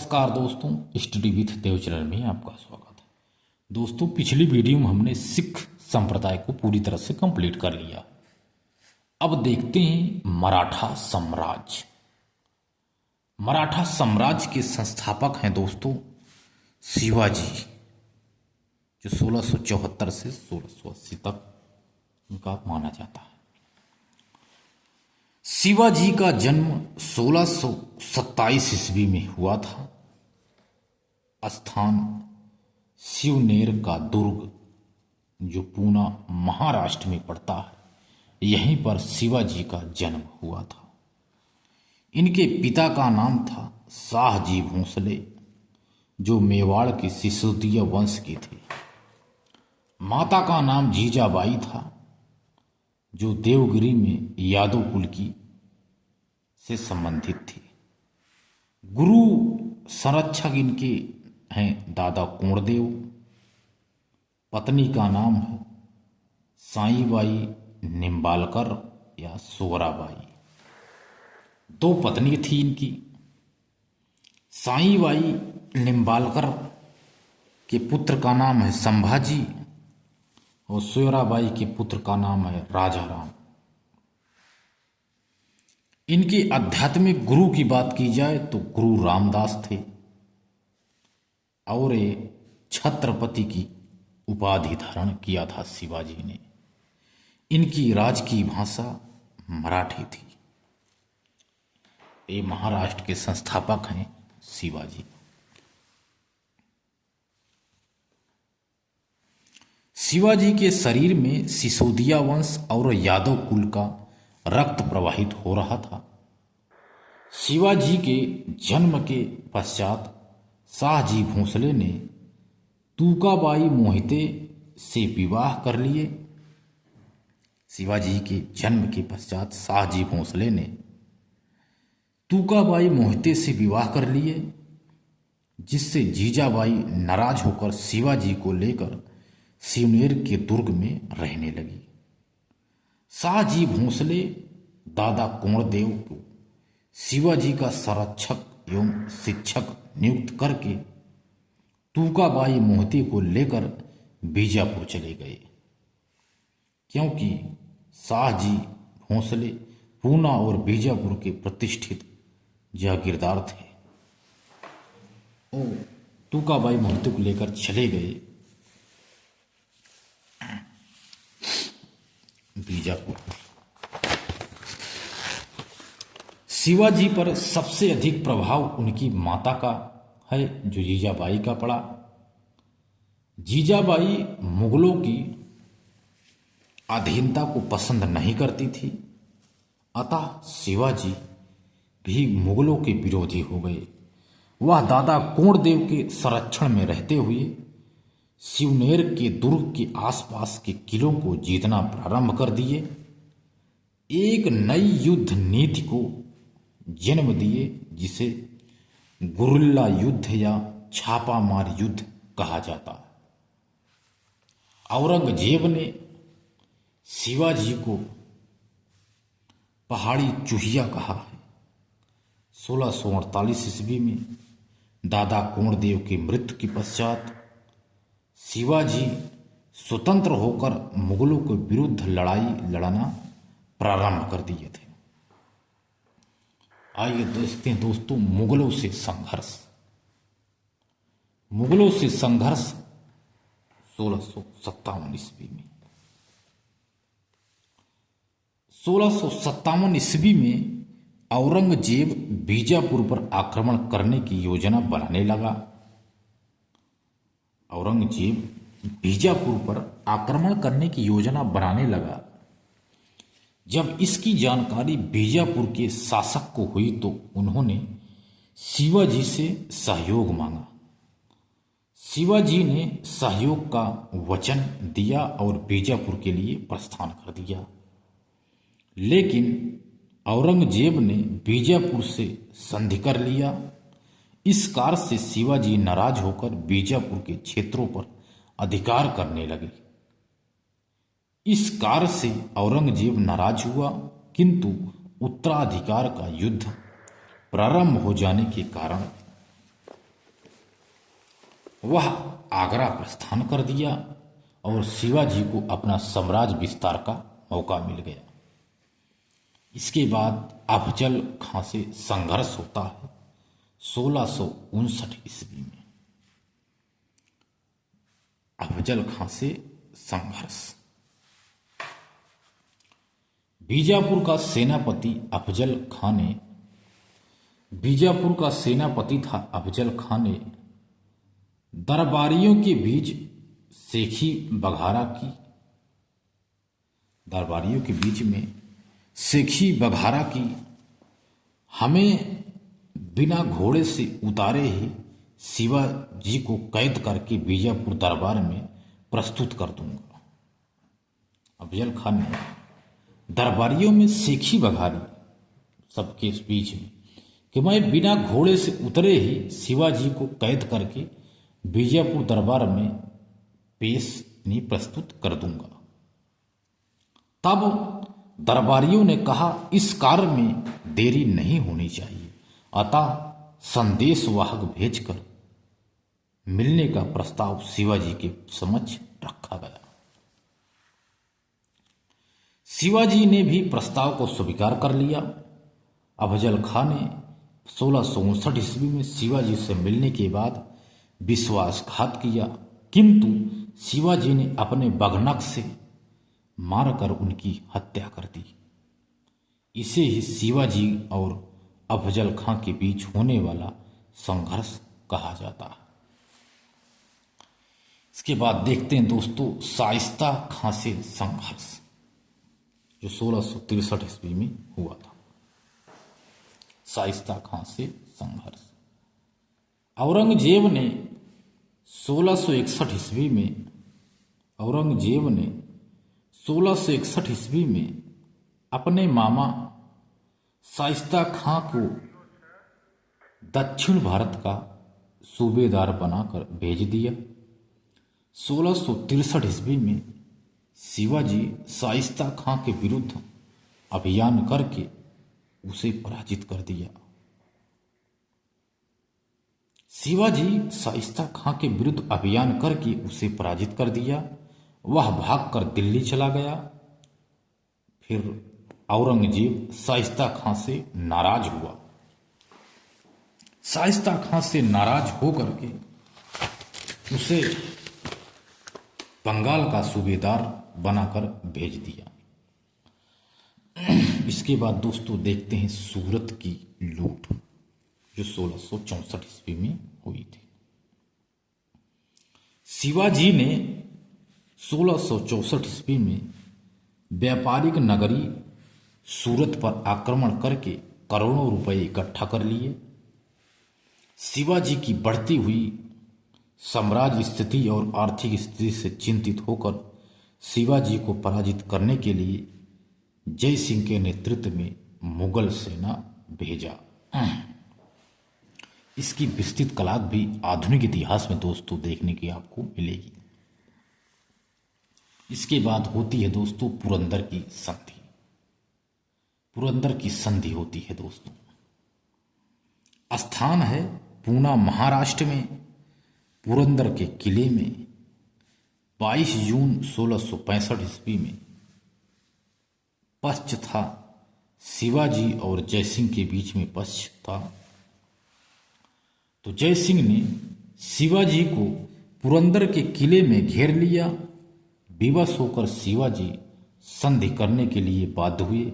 नमस्कार दोस्तों, study with Dev channel में आपका स्वागत है। दोस्तों, पिछली वीडियो में हमने सिख संप्रदाय को पूरी तरह से कंप्लीट कर लिया। अब देखते हैं मराठा साम्राज्य। मराठा साम्राज्य के संस्थापक हैं दोस्तों शिवाजी, जो 1674 से 1680 तक उनका माना जाता है। शिवाजी का जन्म 1627 ईस्वी में हुआ था। स्थान शिवनेर का दुर्ग, जो पूना महाराष्ट्र में पड़ता है, यहीं पर शिवाजी का जन्म हुआ था। इनके पिता का नाम था शाहजी भोंसले, जो मेवाड़ के सिसोदिया वंश के थे। माता का नाम जीजाबाई था, जो देवगिरी में यादव कुल की से संबंधित थी। गुरु संरक्षक इनके हैं दादा कोंडदेव। पत्नी का नाम है साईबाई निम्बालकर या सोगराबाई। दो पत्नी थी इनकी। साईबाई निम्बालकर के पुत्र का नाम है संभाजी और सोयराबाई के पुत्र का नाम है राजाराम। इनके आध्यात्मिक गुरु की बात की जाए तो गुरु रामदास थे और छत्रपति की उपाधि धारण किया था शिवाजी ने। इनकी राजकीय भाषा मराठी थी। ये महाराष्ट्र के संस्थापक हैं शिवाजी। शिवाजी के शरीर में सिसोदिया वंश और यादव कुल का रक्त प्रवाहित हो रहा था। शिवाजी के जन्म के पश्चात शाहजी भोंसले ने तूकाबाई मोहिते से विवाह कर लिए। शिवाजी के जन्म के पश्चात शाहजी भोंसले ने तूकाबाई मोहिते से विवाह कर लिए, जिससे जीजाबाई नाराज होकर शिवाजी को लेकर शिवनेर के दुर्ग में रहने लगी। शाहजी भोंसले दादा कोंडदेव को शिवाजी का संरक्षक एवं शिक्षक नियुक्त करके तूकाबाई मोहिते को लेकर बीजापुर चले गए, क्योंकि शाहजी भोंसले पूना और बीजापुर के प्रतिष्ठित जागीरदार थे। और तूकाबाई मोहिते को लेकर चले गए बीजापुर। शिवाजी पर सबसे अधिक प्रभाव उनकी माता का है, जो जीजाबाई का पड़ा। जीजाबाई मुगलों की अधीनता को पसंद नहीं करती थी, अतः शिवाजी भी मुगलों के विरोधी हो गए। वह दादा कोंडदेव के संरक्षण में रहते हुए शिवनेर के दुर्ग के आसपास के किलों को जीतना प्रारंभ कर दिए। एक नई युद्ध नीति को जन्म दिए, जिसे गुरिल्ला युद्ध या छापामार युद्ध कहा जाता है। औरंगजेब ने शिवाजी को पहाड़ी चूहिया कहा है। 1648 ईस्वी में दादा कोंडदेव की मृत्यु के पश्चात शिवाजी स्वतंत्र होकर मुगलों के विरुद्ध लड़ाई लड़ना प्रारंभ कर दिए थे। आइए देखते हैं दोस्तों मुगलों से संघर्ष। मुगलों से संघर्ष 1657 ईस्वी में। 1657 ईस्वी में औरंगजेब बीजापुर पर आक्रमण करने की योजना बनाने लगा। औरंगजेब बीजापुर पर आक्रमण करने की योजना बनाने लगा। जब इसकी जानकारी बीजापुर के शासक को हुई तो उन्होंने शिवाजी से सहयोग मांगा। शिवाजी ने सहयोग का वचन दिया और बीजापुर के लिए प्रस्थान कर दिया। लेकिन औरंगजेब ने बीजापुर से संधि कर लिया। इस कार्य से शिवाजी नाराज होकर बीजापुर के क्षेत्रों पर अधिकार करने लगे। इस कार्य से औरंगजेब नाराज हुआ, किंतु उत्तराधिकार का युद्ध प्रारंभ हो जाने के कारण वह आगरा प्रस्थान कर दिया और शिवाजी को अपना साम्राज्य विस्तार का मौका मिल गया। इसके बाद अफजल खां से संघर्ष होता है 1659 ईस्वी में। अफजल खां से संघर्ष। बीजापुर का सेनापति अफजल खां ने बीजापुर का सेनापति था अफजल खां ने दरबारियों के बीच सेखी बघारा की दरबारियों के बीच में सेखी बघारा की हमें बिना घोड़े से उतारे ही शिवाजी को कैद करके बीजापुर दरबार में प्रस्तुत कर दूंगा। अफजल खान ने दरबारियों में सेखी बघारी सबके बीच में कि मैं बिना घोड़े से उतरे ही शिवाजी को कैद करके बीजापुर दरबार में प्रस्तुत कर दूंगा। तब दरबारियों ने कहा इस कार्य में देरी नहीं होनी चाहिए, अतः संदेशवाहक भेजकर मिलने का प्रस्ताव शिवाजी के समक्ष रखा गया। शिवाजी ने भी प्रस्ताव को स्वीकार कर लिया। अफजल खां ने 1659 ईस्वी में शिवाजी से मिलने के बाद विश्वासघात किया, किंतु शिवाजी ने अपने बघनक से मारकर उनकी हत्या कर दी। इसे ही शिवाजी और अफजल खां के बीच होने वाला संघर्ष कहा जाता है। इसके बाद देखते हैं दोस्तों शाइस्ता खां से संघर्ष जो 1663 ईस्वी में हुआ था। शाइस्ता खां से संघर्ष। औरंगजेब ने 1661 ईस्वी में अपने मामा शाइस्ता खां को दक्षिण भारत का सूबेदार बनाकर भेज दिया। 1663 ईस्वी में शिवाजी शाइस्ता खां के विरुद्ध अभियान करके उसे पराजित कर दिया। शिवाजी शाइस्ता खां के विरुद्ध अभियान करके उसे पराजित कर दिया। वह भागकर दिल्ली चला गया। फिर औरंगजेब शाइस्ता खां से नाराज हुआ। शाइस्ता खां से नाराज होकर के उसे बंगाल का सूबेदार बनाकर भेज दिया। इसके बाद दोस्तों देखते हैं सूरत की लूट जो 1664 ईस्वी में हुई थी। शिवाजी ने 1664 ईस्वी में व्यापारिक नगरी सूरत पर आक्रमण करके करोड़ों रुपए इकट्ठा कर लिए। शिवाजी की बढ़ती हुई साम्राज्य स्थिति और आर्थिक स्थिति से चिंतित होकर शिवाजी को पराजित करने के लिए जय सिंह के नेतृत्व में मुगल सेना भेजा। इसकी विस्तृत कलात भी आधुनिक इतिहास में दोस्तों देखने की आपको मिलेगी। इसके बाद होती है दोस्तों पुरंदर की संधि। पुरंदर की संधि होती है दोस्तों। स्थान है पूना महाराष्ट्र में पुरंदर के किले में। 22 जून 1665 ईस्वी में पश्च था। शिवाजी और जयसिंह के बीच में पश्च था। तो जयसिंह ने शिवाजी को पुरंदर के किले में घेर लिया। विवश होकर शिवाजी संधि करने के लिए बाध्य हुए।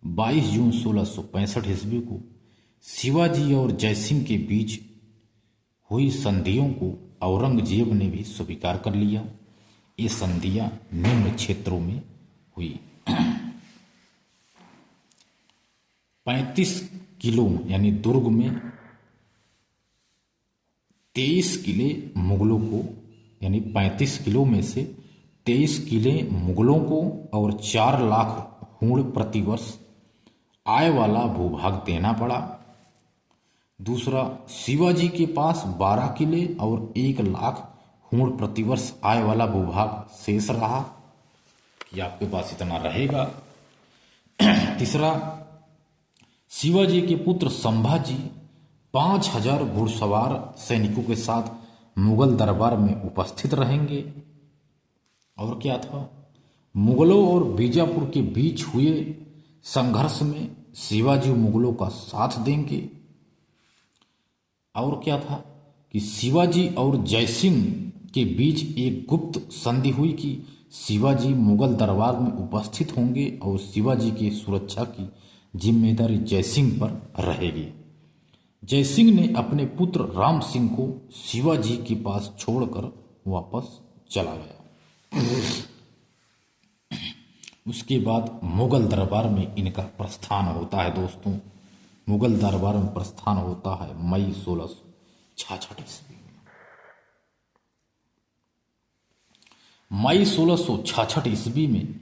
22 जून 1665 ईस्वी को शिवाजी और जयसिंह के बीच हुई संधियों को औरंगजेब ने भी स्वीकार कर लिया। ये संधियां निम्न क्षेत्रों में हुई। 35 किलो यानी दुर्ग में 23 किले मुगलों को, यानी 35 किलो में से 23 किले मुगलों को और 4 लाख हूण प्रतिवर्ष आय वाला भूभाग देना पड़ा। दूसरा, शिवाजी के पास 12 किले और 1 लाख हूण प्रतिवर्ष आय वाला भूभाग शेष रहा कि आपके पास इतना रहेगा। तीसरा, शिवाजी के पुत्र संभाजी 5000 घुड़सवार सैनिकों के साथ मुगल दरबार में उपस्थित रहेंगे। और क्या था, मुगलों और बीजापुर के बीच हुए संघर्ष में शिवाजी मुगलों का साथ देंगे। और क्या था कि शिवाजी और जयसिंह के बीच एक गुप्त संधि हुई कि शिवाजी मुगल दरबार में उपस्थित होंगे और शिवाजी की सुरक्षा की जिम्मेदारी जयसिंह पर रहेगी। जयसिंह ने अपने पुत्र राम सिंह को शिवाजी के पास छोड़कर वापस चला गया। उसके बाद मुगल दरबार में इनका प्रस्थान होता है दोस्तों। मुगल दरबार में प्रस्थान होता है मई 1666 ईस्वी में। मई 1666 ईस्वी में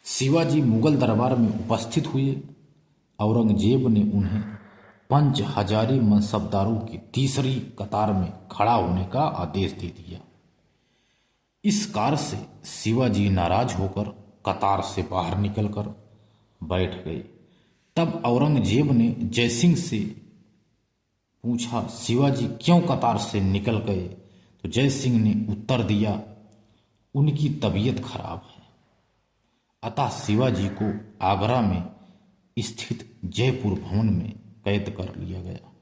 शिवाजी मुगल दरबार में उपस्थित हुए। औरंगजेब ने उन्हें पंच हजारी मनसबदारों की तीसरी कतार में खड़ा होने का आदेश दे दिया। इस कार्य से शिवाजी नाराज होकर कतार से बाहर निकलकर बैठ गए। तब औरंगजेब ने जयसिंह से पूछा, शिवाजी क्यों कतार से निकल गए? तो जयसिंह ने उत्तर दिया, उनकी तबीयत खराब है। अतः शिवाजी को आगरा में स्थित जयपुर भवन में कैद कर लिया गया।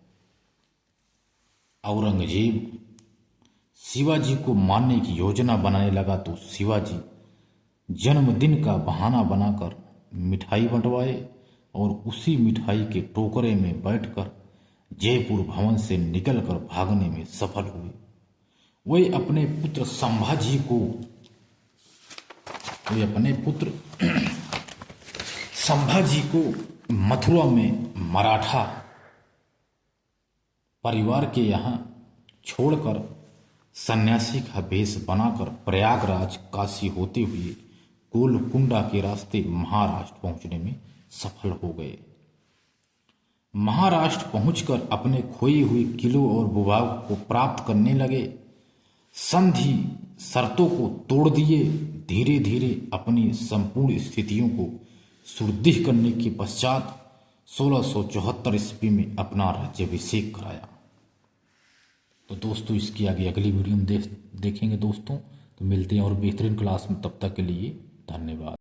औरंगजेब शिवाजी को मारने की योजना बनाने लगा तो शिवाजी जन्मदिन का बहाना बनाकर मिठाई बंटवाए और उसी मिठाई के टोकरे में बैठकर जयपुर भवन से निकलकर भागने में सफल हुए। वे अपने पुत्र संभाजी को मथुरा में मराठा परिवार के यहाँ छोड़कर सन्यासी का वेश बनाकर प्रयागराज काशी होते हुए गोलकुंडा के रास्ते महाराष्ट्र पहुंचने में सफल हो गए। महाराष्ट्र पहुंचकर अपने खोई हुए किलों और भूभाग को प्राप्त करने लगे। संधि शर्तों को तोड़ दिए। धीरे धीरे अपनी संपूर्ण स्थितियों को सुदृढ़ करने के पश्चात 1674 ईस्वी में अपना राज्याभिषेक कराया। तो दोस्तों इसकी आगे अगली वीडियो में देखेंगे दोस्तों। तो मिलते हैं और बेहतरीन क्लास में, तब तक के लिए धन्यवाद।